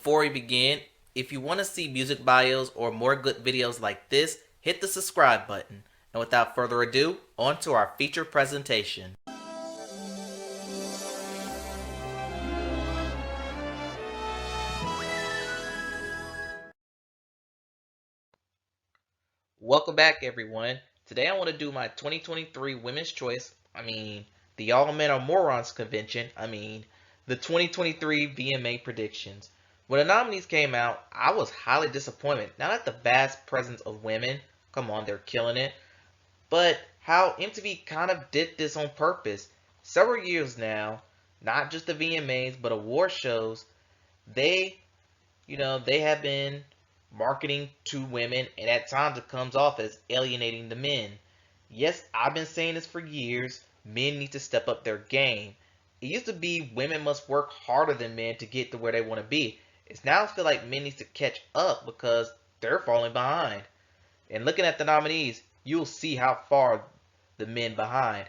before we begin, if you want to see music bios or more good videos like this, hit the subscribe button. And without further ado, on to our feature presentation. Welcome back, everyone. Today I want to do my 2023 Women's Choice, the All Men Are Morons convention, the 2023 VMA Predictions. When the nominees came out, I was highly disappointed, not at the vast presence of women, come on, they're killing it, but how MTV kind of did this on purpose. Several years now, not just the VMAs, but award shows, they they have been marketing to women, and at times it comes off as alienating the men. Yes, I've been saying this for years. Men need to step up their game. It used to be women must work harder than men to get to where they want to be. It's now feel like men need to catch up because they're falling behind. And looking at the nominees, you'll see how far the men behind.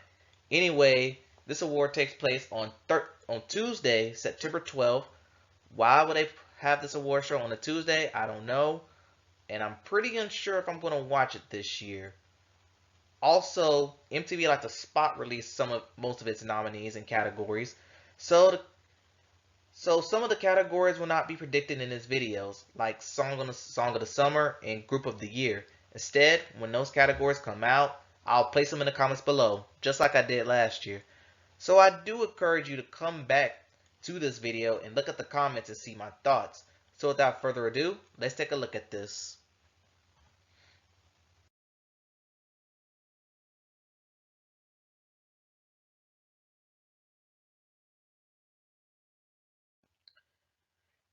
Anyway, this award takes place on Tuesday, September 12th. Why would they have this award show on a Tuesday? I don't know. And I'm pretty unsure if I'm going to watch it this year. Also, MTV likes to spot release most of its nominees and categories. So some of the categories will not be predicted in this videos, like Song of the Summer and Group of the Year. Instead, when those categories come out, I'll place them in the comments below, just like I did last year. So I do encourage you to come back to this video and look at the comments and see my thoughts. So without further ado, let's take a look at this.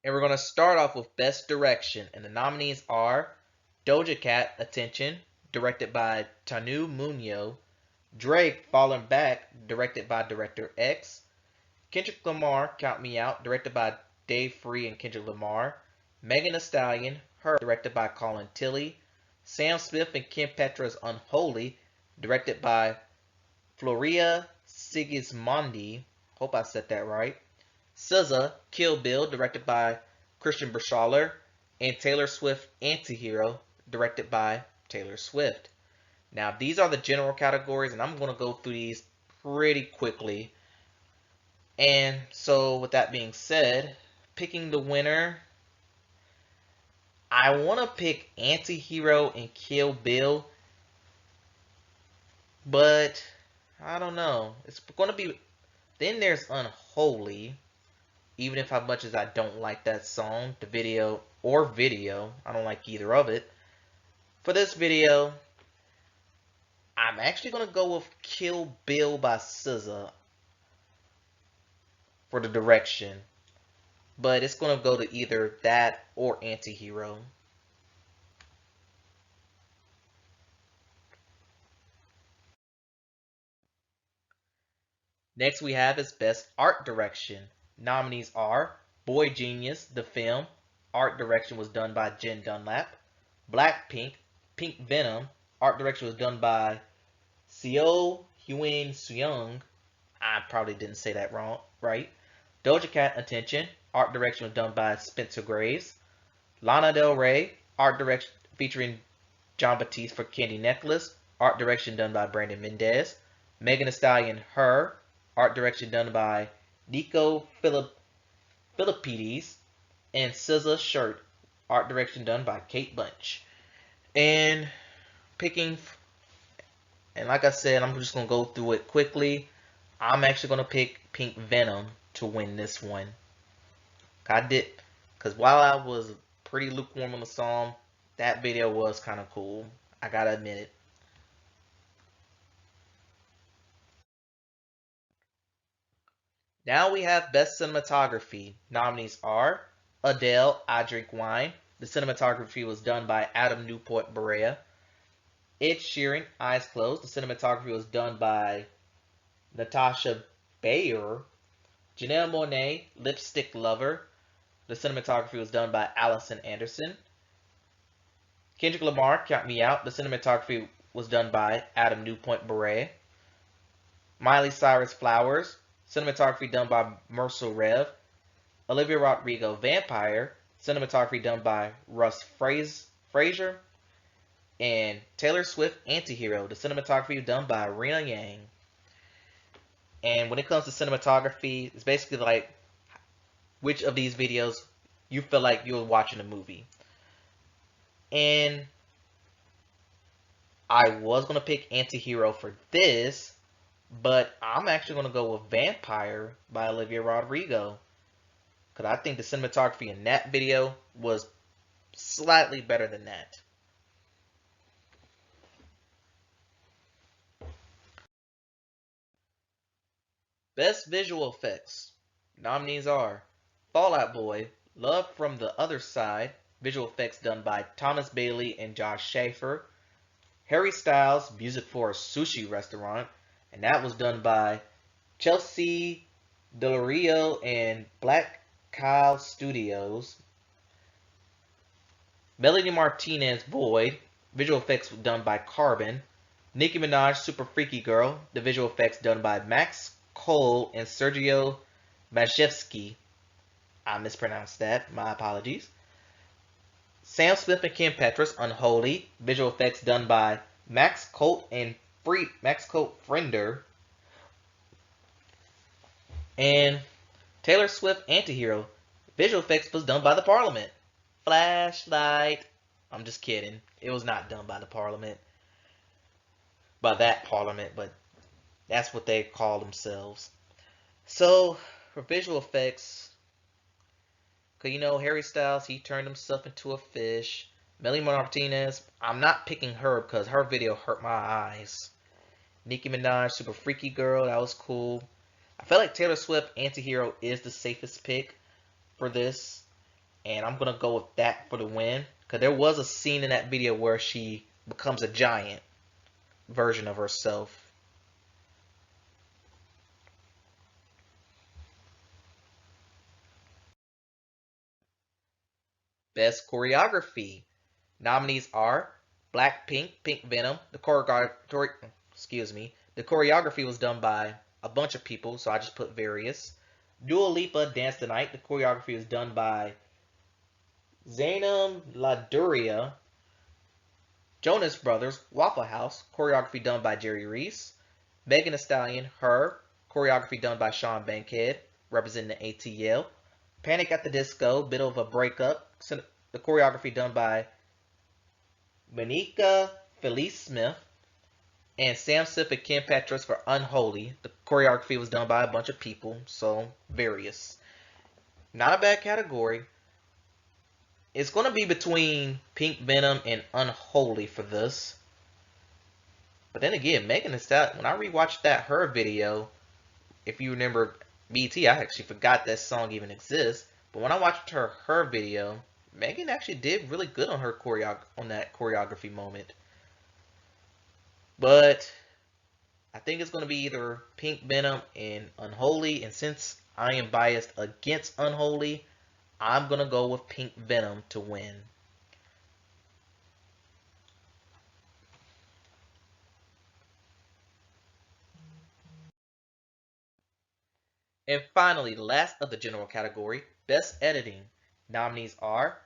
And we're going to start off with Best Direction, and the nominees are Doja Cat, Attention, directed by Tanu Muñoz; Drake, Falling Back, directed by Director X; Kendrick Lamar, Count Me Out, directed by Dave Free and Kendrick Lamar; Megan Thee Stallion, Her, directed by Colin Tilley; Sam Smith and Kim Petras, Unholy, directed by Floria Sigismondi, hope I said that right; SZA, Kill Bill, directed by Christian Bershaler; and Taylor Swift, Antihero, directed by Taylor Swift. Now, these are the general categories, and I'm going to go through these pretty quickly. And so, with that being said, picking the winner, I want to pick Antihero and Kill Bill, but I don't know. It's going to be. Then there's Unholy, even if how much as I don't like that song, the video, I don't like either of it. For this video, I'm actually going to go with Kill Bill by SZA for the direction. But it's going to go to either that or Antihero. Next we have is Best Art Direction. Nominees are Boy Genius, the film. Art direction was done by Jen Dunlap. Blackpink, Pink Venom. Art direction was done by Seo Hyun Sung. I probably didn't say that right. Doja Cat, Attention. Art direction was done by Spencer Graves. Lana Del Rey. Art direction featuring John Batiste for Candy Necklace. Art direction done by Brandon Mendez. Megan Thee Stallion, Her. Art direction done by Nico Philippides. And SZA, Shirt. Art direction done by Kate Bunch. And like I said, I'm just going to go through it quickly. I'm actually going to pick Pink Venom to win this one. Because while I was pretty lukewarm on the song, that video was kind of cool. I gotta admit it. Now we have Best Cinematography. Nominees are Adele, I Drink Wine. The cinematography was done by Adam Newport Berea. Ed Sheeran, Eyes Closed. The cinematography was done by Natasha Bayer. Janelle Monáe, Lipstick Lover. The cinematography was done by Allison Anderson. Kendrick Lamar, Count Me Out. The cinematography was done by Adam Newport Berea. Miley Cyrus, Flowers. Cinematography done by Mercer Rev. Olivia Rodrigo, Vampire. Cinematography done by Russ Frazier. And Taylor Swift Antihero, the cinematography done by Rena Yang. And when it comes to cinematography, it's basically like which of these videos you feel like you're watching a movie. And I was going to pick Antihero for this, but I'm actually going to go with Vampire by Olivia Rodrigo. Because I think the cinematography in that video was slightly better than that. Best Visual Effects. Nominees are Fall Out Boy, Love from the Other Side, visual effects done by Thomas Bailey and Josh Schaefer. Harry Styles, music for a sushi restaurant, and that was done by Chelsea Delario and Black Cow Studios. Melanie Martinez, Void, visual effects done by Carbon. Nicki Minaj, Super Freaky Girl, the visual effects done by Max Cole and Sergio Majewski. I mispronounced that, my apologies. Sam Smith and Kim Petras, Unholy, visual effects done by Max Colt and Max Colt Friender. And Taylor Swift Antihero, visual effects was done by the Parliament. Flashlight. I'm just kidding. It was not done by the Parliament. By that Parliament, but that's what they call themselves. So, for visual effects, because you know, Harry Styles, he turned himself into a fish. Melanie Martinez, I'm not picking her because her video hurt my eyes. Nicki Minaj, Super Freaky Girl, that was cool. I feel like Taylor Swift Antihero is the safest pick for this. And I'm going to go with that for the win. Because there was a scene in that video where she becomes a giant version of herself. Best Choreography. Nominees are Blackpink, Pink Venom. The choreography was done by a bunch of people, so I just put various. Dua Lipa, Dance the Night. The choreography was done by Zaynam Laduria. Jonas Brothers, Waffle House. Choreography done by Jerry Reese. Megan Thee Stallion, Her. Choreography done by Sean Bankhead, representing the ATL. Panic at the Disco, Bit of a Breakup. The choreography done by Monica Felice Smith. And Sam Smith and Kim Petras for Unholy. The choreography was done by a bunch of people, so various. Not a bad category. It's going to be between Pink Venom and Unholy for this. But then again, Megan Thee Stallion, when I rewatched that Her video, if you remember BT, I actually forgot that song even exists. But when I watched her video, Megan actually did really good on that choreography moment. But I think it's going to be either Pink Venom and Unholy. And since I am biased against Unholy, I'm going to go with Pink Venom to win. And finally, the last of the general category, Best Editing. Nominees are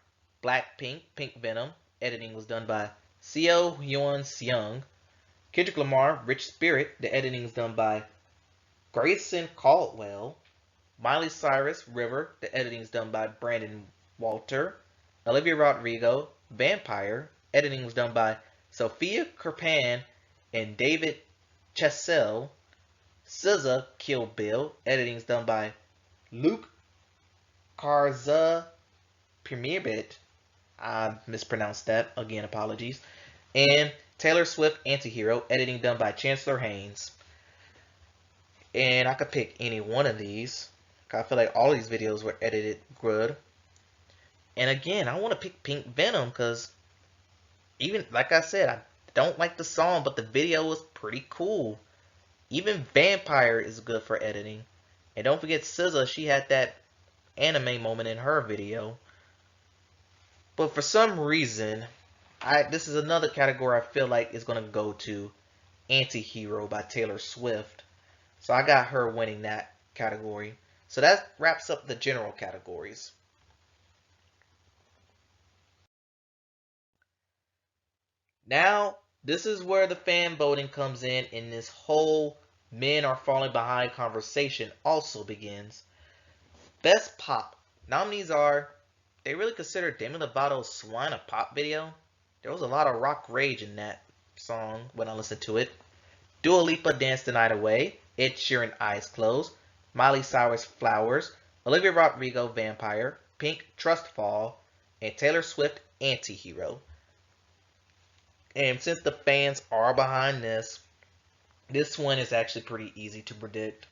Blackpink, Pink Venom. Editing was done by Seo Hyun Seung. Kendrick Lamar, Rich Spirit. The editing is done by Grayson Caldwell. Miley Cyrus, River. The editing is done by Brandon Walter. Olivia Rodrigo, Vampire. Editing was done by Sophia Kirpan and David Chessel. SZA, Kill Bill. Editing is done by Luke Karza Premierbit. I mispronounced that. Again, apologies. And Taylor Swift Antihero. Editing done by Chancellor Haynes. And I could pick any one of these. I feel like all these videos were edited good. And again, I want to pick Pink Venom because even, like I said, I don't like the song, but the video was pretty cool. Even Vampire is good for editing. And don't forget SZA, she had that anime moment in her video. But for some reason, this is another category I feel like is going to go to Antihero by Taylor Swift. So I got her winning that category. So that wraps up the general categories. Now, this is where the fan voting comes in, and this whole men are falling behind conversation also begins. Best Pop. Nominees are, they really consider Demi Lovato's Swine a pop video. There was a lot of rock rage in that song when I listened to it. Dua Lipa Dance the Night Away, Ed Sheeran Eyes Closed, Miley Cyrus Flowers, Olivia Rodrigo Vampire, Pink Trust Fall, and Taylor Swift Antihero. And since the fans are behind this one is actually pretty easy to predict.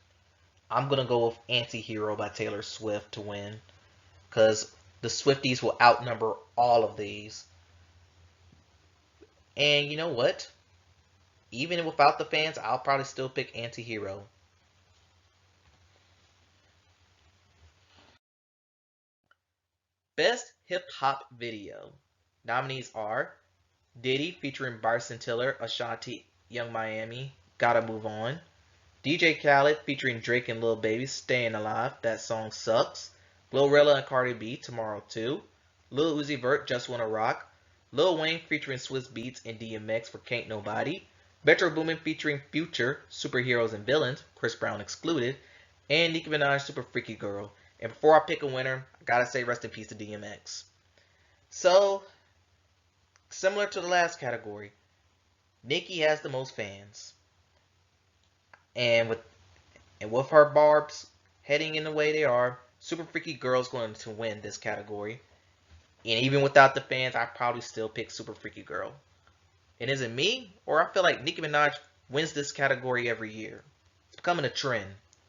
I'm gonna go with Antihero by Taylor Swift to win, because the Swifties will outnumber all of these. And you know what? Even without the fans, I'll probably still pick Antihero. Best Hip Hop Video. Nominees are Diddy featuring Bryson Tiller, Ashanti, Young Miami, Gotta Move On. DJ Khaled featuring Drake and Lil Baby, Staying Alive, That Song Sucks. Glorilla and Cardi B, Tomorrow 2. Lil Uzi Vert, Just Wanna Rock. Lil Wayne featuring Swizz Beatz and DMX for Can't Nobody. Metro Boomin featuring Future, Superheroes and Villains, Chris Brown excluded. And Nicki Minaj, Super Freaky Girl. And before I pick a winner, I gotta say rest in peace to DMX. So, similar to the last category, Nicki has the most fans. And with her barbs heading in the way they are, Super Freaky Girl's going to win this category. And even without the fans, I probably still pick Super Freaky Girl. And is it me, or I feel like Nicki Minaj wins this category every year? It's becoming a trend.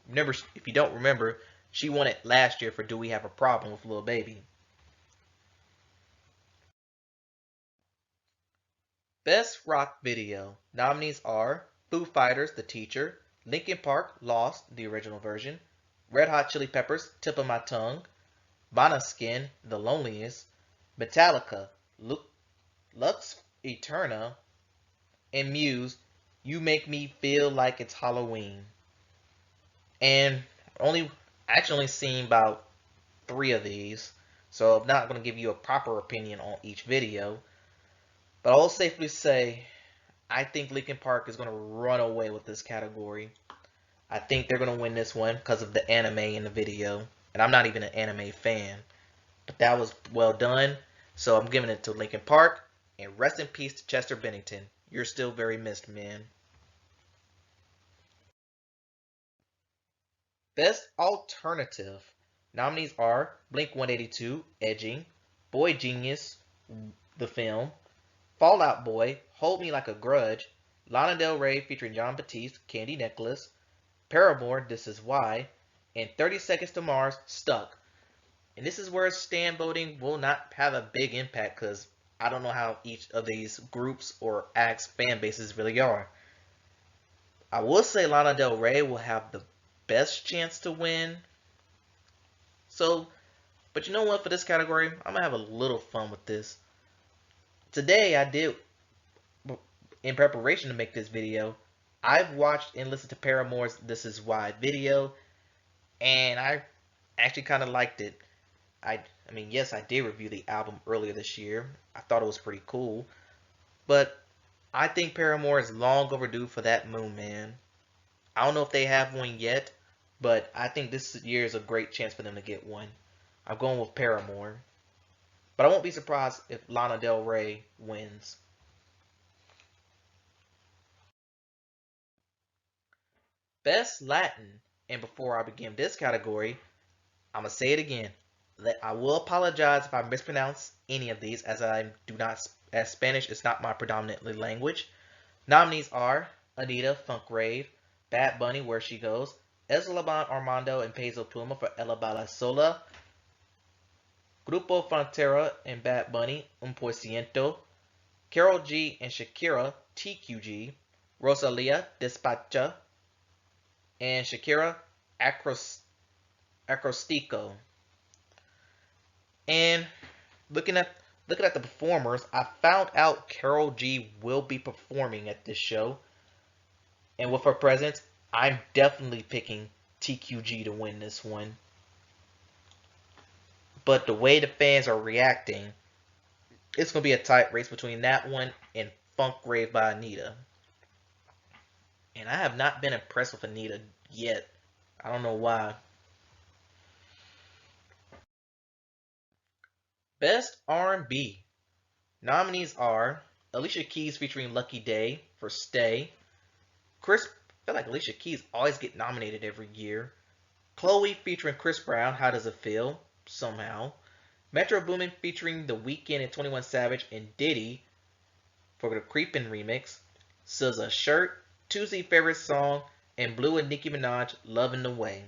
Remember, if you don't remember, she won it last year for Do We Have a Problem with Lil Baby. Best Rock Video. Nominees are Foo Fighters, The Teacher, Linkin Park, Lost, the original version, Red Hot Chili Peppers, Tip of My Tongue, Måneskin, The Loneliest, Metallica, Lux Eterna, and Muse, You Make Me Feel Like It's Halloween. And actually only seen about 3 of these, so I'm not going to give you a proper opinion on each video. But I'll safely say, I think Linkin Park is going to run away with this category. I think they're going to win this one because of the anime in the video. And I'm not even an anime fan. But that was well done. So I'm giving it to Linkin Park. And rest in peace to Chester Bennington. You're still very missed, man. Best Alternative. Nominees are Blink 182, Edging, Boy Genius, the film, Fall Out Boy, Hold Me Like a Grudge, Lana Del Rey featuring Jon Batiste, Candy Necklace, Paramore, This Is Why, and 30 Seconds to Mars, Stuck. And this is where stand voting will not have a big impact because I don't know how each of these groups or acts fan bases really are. I will say Lana Del Rey will have the best chance to win. So, but you know what? For this category, I'm gonna have a little fun with this. Today, I did, in preparation to make this video, I've watched and listened to Paramore's This Is Why video, and I actually kind of liked it. I mean, yes, I did review the album earlier this year. I thought it was pretty cool, but I think Paramore is long overdue for that Moon Man. I don't know if they have one yet, but I think this year is a great chance for them to get one. I'm going with Paramore, but I won't be surprised if Lana Del Rey wins. Best Latin. And before I begin this category, I'm going to say it again. I will apologize if I mispronounce any of these, as as Spanish is not my predominantly language. Nominees are Anita, Funk Rave, Bad Bunny, Where She Goes, Eslaban Armando and Peso Pluma for Ella Bala Sola, Grupo Frontera and Bad Bunny, Un Por Ciento, Karol G and Shakira, TQG, Rosalia, Despacha, and Shakira, Acrostico. And looking at the performers, I found out Karol G will be performing at this show. And with her presence, I'm definitely picking TQG to win this one. But the way the fans are reacting, it's going to be a tight race between that one and Funk Rave by Anita. And I have not been impressed with Anita yet. I don't know why. Best R&B. Nominees are Alicia Keys featuring Lucky Day for Stay. Chris, I feel like Alicia Keys always get nominated every year. Chloe featuring Chris Brown, How Does It Feel? Somehow. Metro Boomin featuring The Weeknd and 21 Savage and Diddy for the Creepin' remix. SZA Shirt, Tuesday Favorite Song, and Blue and Nicki Minaj, Lovin' the Way.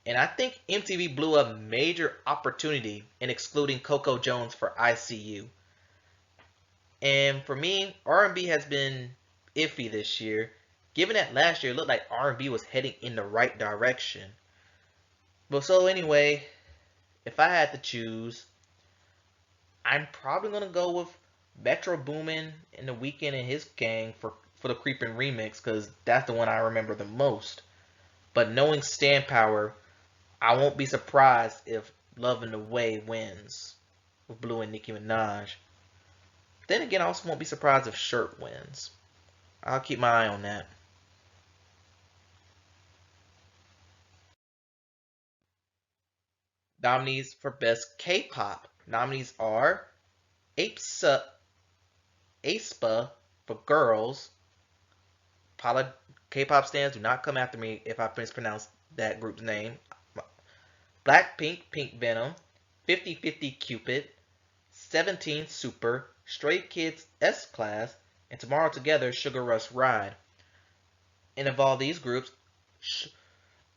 And I think MTV blew a major opportunity in excluding Coco Jones for ICU. And for me, R&B has been iffy this year, given that last year it looked like R&B was heading in the right direction. But so anyway, if I had to choose, I'm probably gonna go with Metro Boomin and The Weeknd and his gang for the Creepin' remix because that's the one I remember the most. But knowing stand power, I won't be surprised if Lovin' the Way wins with Blue and Nicki Minaj. Then again, I also won't be surprised if Shirt wins. I'll keep my eye on that. Nominees for Best K-Pop. Nominees are Apesa, aespa for Girls. K-pop stands, do not come after me if I mispronounce that group's name. Blackpink, Pink Venom. 50/50 Cupid. 17 Super. Stray Kids S-Class. And Tomorrow Together Sugar Rush Ride. And of all these groups,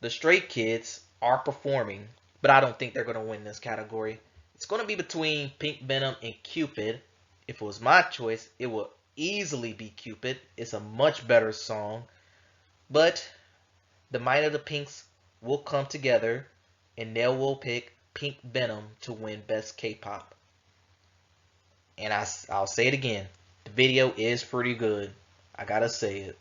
the Stray Kids are performing, but I don't think they're going to win this category. It's going to be between Pink Venom and Cupid. If it was my choice, it would easily be Cupid. It's a much better song. But the might of the Pinks will come together and they will pick Pink Venom to win Best K-Pop. And I'll say it again. The video is pretty good. I gotta say it.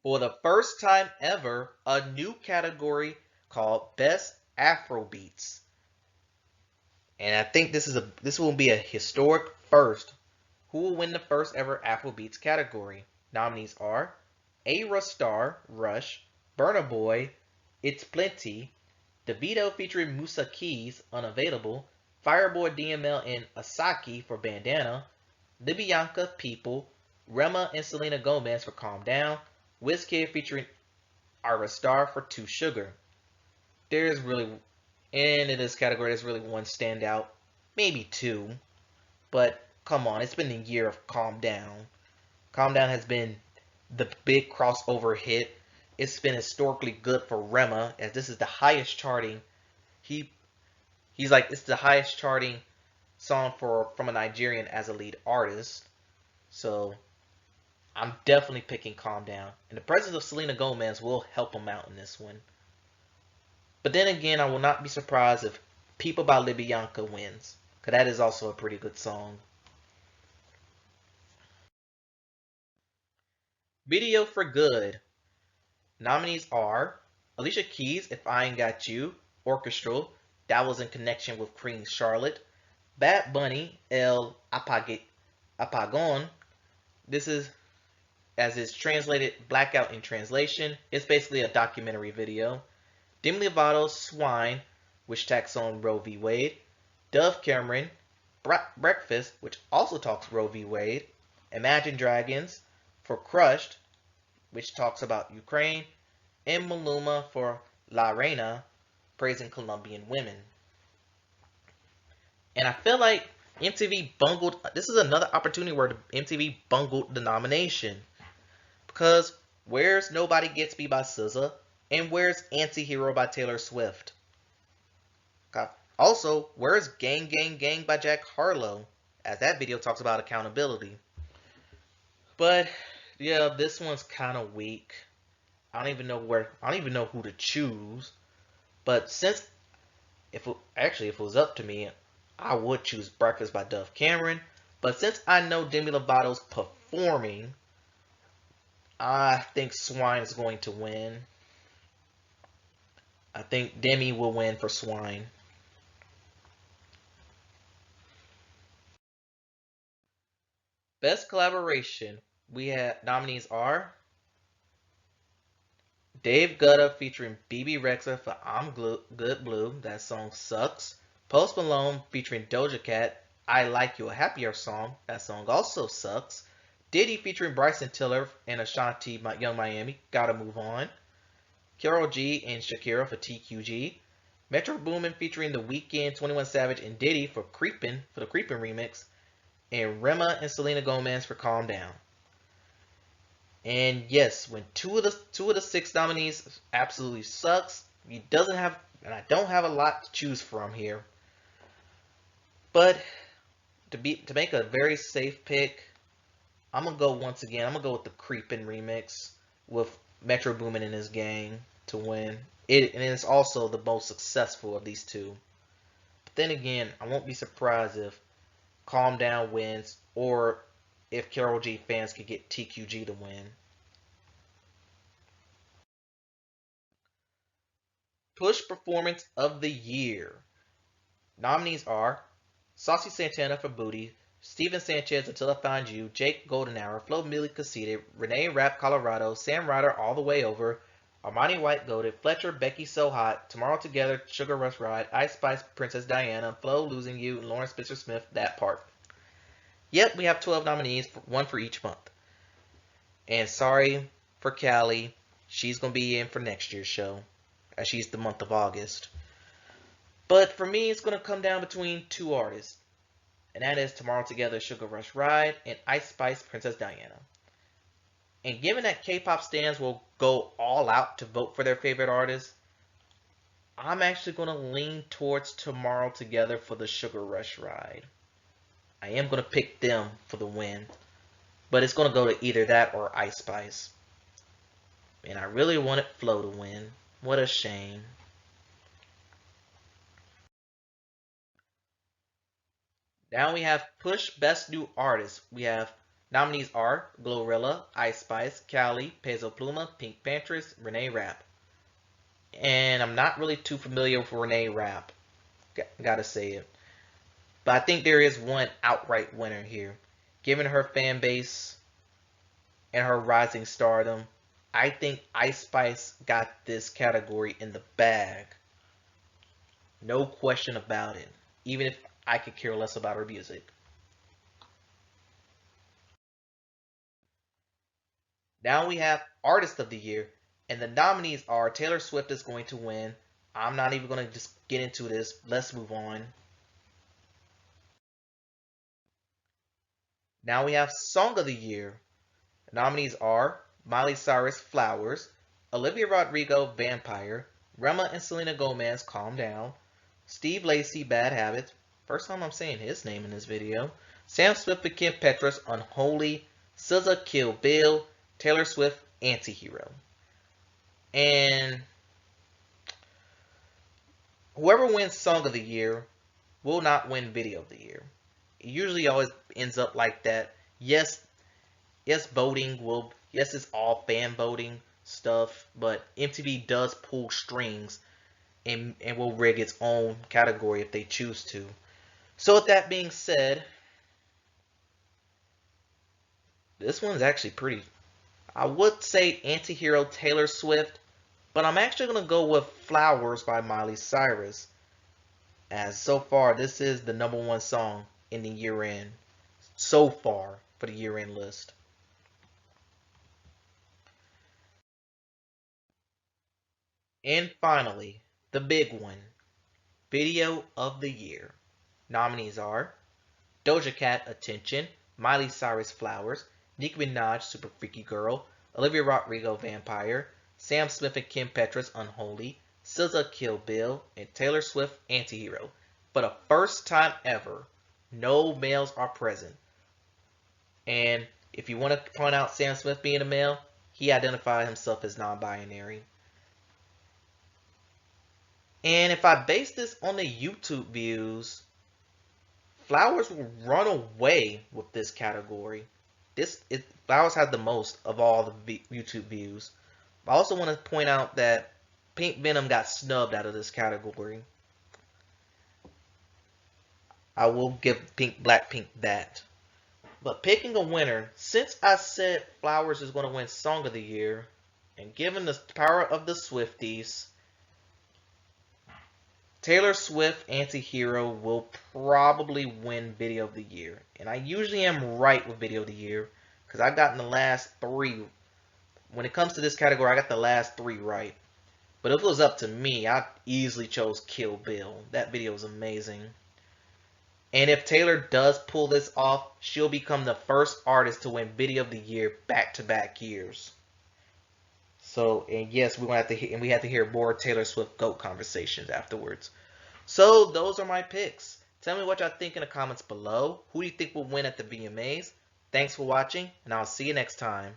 For the first time ever, a new category called Best Afrobeats. And I think this will be a historic first. Who will win the first ever Afrobeats category? Nominees are A Star, Rush, Burna Boy, It's Plenty, Davido featuring Musa Keys, Unavailable, Fireboy DML and Asaki for Bandana, Libyanka, People, Rema and Selena Gomez for Calm Down, Wizkid featuring Ira Star for Too Sugar. There's really, and in this category, there's really one standout, maybe two, but come on, it's been a year of Calm Down. Calm Down has been the big crossover hit. It's been historically good for Rema, as this is the highest charting. He's like it's the highest charting song from a Nigerian as a lead artist. So I'm definitely picking Calm Down. And the presence of Selena Gomez will help him out in this one. But then again, I will not be surprised if People by Libyanka wins. Because that is also a pretty good song. Video for Good. Nominees are Alicia Keys, If I Ain't Got You, Orchestral. That was in connection with Queen Charlotte. Bad Bunny, Apagon. This is, as is translated, Blackout in translation. It's basically a documentary video. Demi Lovato's Swine, which tacks on Roe v. Wade. Dove Cameron, Breakfast, which also talks Roe v. Wade. Imagine Dragons for Crushed, which talks about Ukraine. And Maluma for La Reina, praising Colombian women. And I feel like MTV bungled. This is another opportunity where MTV bungled the nomination. Because where's Nobody Gets Me by SZA? And where's Anti-Hero by Taylor Swift? Also, where's Gang Gang Gang by Jack Harlow? As that video talks about accountability. But yeah, this one's kind of weak. I don't even know who to choose. But since if it was up to me, I would choose Breakfast by Dove Cameron. But since I know Demi Lovato's performing, I think Swine is going to win. I think Demi will win for Swine. Best Collaboration, we have nominees are Dave Guetta featuring BB Rexa for Good Blue, that song sucks. Post Malone featuring Doja Cat, I Like You a Happier Song, that song also sucks. Diddy featuring Bryson Tiller and Ashanti Young Miami, Gotta Move On. Karol G and Shakira for TQG. Metro Boomin featuring The Weeknd, 21 Savage, and Diddy for the Creepin' remix. And Rema and Selena Gomez for Calm Down. And yes, when two of the six nominees absolutely sucks, he doesn't have, and I don't have a lot to choose from here. But to make a very safe pick, I'm gonna go once again. I'm gonna go with the Creepin' remix with Metro Boomin and his gang to win. And it's also the most successful of these two. But then again, I won't be surprised if Calm Down wins, or if Karol G fans could get TQG to win. Push Performance of the Year. Nominees are Saucy Santana for Booty, Steven Sanchez Until I Find You, Jake Goldenhour, Flo Milli Conceited, Renee Rapp Colorado, Sam Ryder All the Way Over, Armani White Goated, Fletcher Becky So Hot, Tomorrow Together, Sugar Rush Ride, Ice Spice Princess Diana, Flo Losing You, and Lauren Spencer Smith That Part. Yep, we have 12 nominees, one for each month. And sorry for Callie, she's going to be in for next year's show, as she's the month of August. But for me, it's going to come down between two artists, and that is Tomorrow Together, Sugar Rush Ride, and Ice Spice Princess Diana. And given that K-pop stans will go all out to vote for their favorite artist, I'm actually going to lean towards Tomorrow Together for the Sugar Rush Ride. I am going to pick them for the win, but it's going to go to either that or Ice Spice. And I really wanted Flo to win. What a shame. Now we have Push Best New Artist. We have nominees are Glorilla, Ice Spice, Callie, Peso Pluma, Pink Panthers, Renee Rapp. And I'm not really too familiar with Renee Rapp. Gotta say it. But I think there is one outright winner here. Given her fan base and her rising stardom, I think Ice Spice got this category in the bag. No question about it. Even if I could care less about her music. Now we have Artist of the Year, and the nominees are Taylor Swift is going to win. I'm not even going to just get into this. Let's move on. Now we have Song of the Year. The nominees are Miley Cyrus, Flowers, Olivia Rodrigo, Vampire, Rema and Selena Gomez, Calm Down, Steve Lacy, Bad Habits. First time I'm saying his name in this video. Sam Smith and Kim Petras, Unholy, SZA, Kill Bill, Taylor Swift, Antihero. And whoever wins Song of the Year will not win Video of the Year. It usually always ends up like that. Yes, voting will. Yes, it's all fan voting stuff, but MTV does pull strings and will rig its own category if they choose to. So with that being said, this one's actually pretty. I would say Antihero Taylor Swift, but I'm actually going to go with Flowers by Miley Cyrus, as so far this is the #1 song in the year end so far for the year end list. And finally, the big one, Video of the Year. Nominees are Doja Cat, Attention, Miley Cyrus, Flowers, Nicki Minaj, Super Freaky Girl, Olivia Rodrigo, Vampire, Sam Smith and Kim Petras, Unholy, SZA, Kill Bill, and Taylor Swift, Antihero. For the first time ever, no males are present. And if you want to point out Sam Smith being a male, he identified himself as non-binary. And if I base this on the YouTube views, Flowers will run away with this category. Flowers had the most of all the YouTube views. I also want to point out that Pink Venom got snubbed out of this category. I will give Blackpink that. But picking a winner, since I said Flowers is going to win Song of the Year, and given the power of the Swifties, Taylor Swift Anti-Hero will probably win Video of the Year. And I usually am right with Video of the Year, because I got in the last 3. When it comes to this category, I got the last 3 right. But if it was up to me, I easily chose Kill Bill. That video is amazing. And if Taylor does pull this off, she'll become the first artist to win Video of the Year back-to-back years. So, and yes, we have to hear more Taylor Swift GOAT conversations afterwards. So, those are my picks. Tell me what y'all think in the comments below. Who do you think will win at the VMAs? Thanks for watching, and I'll see you next time.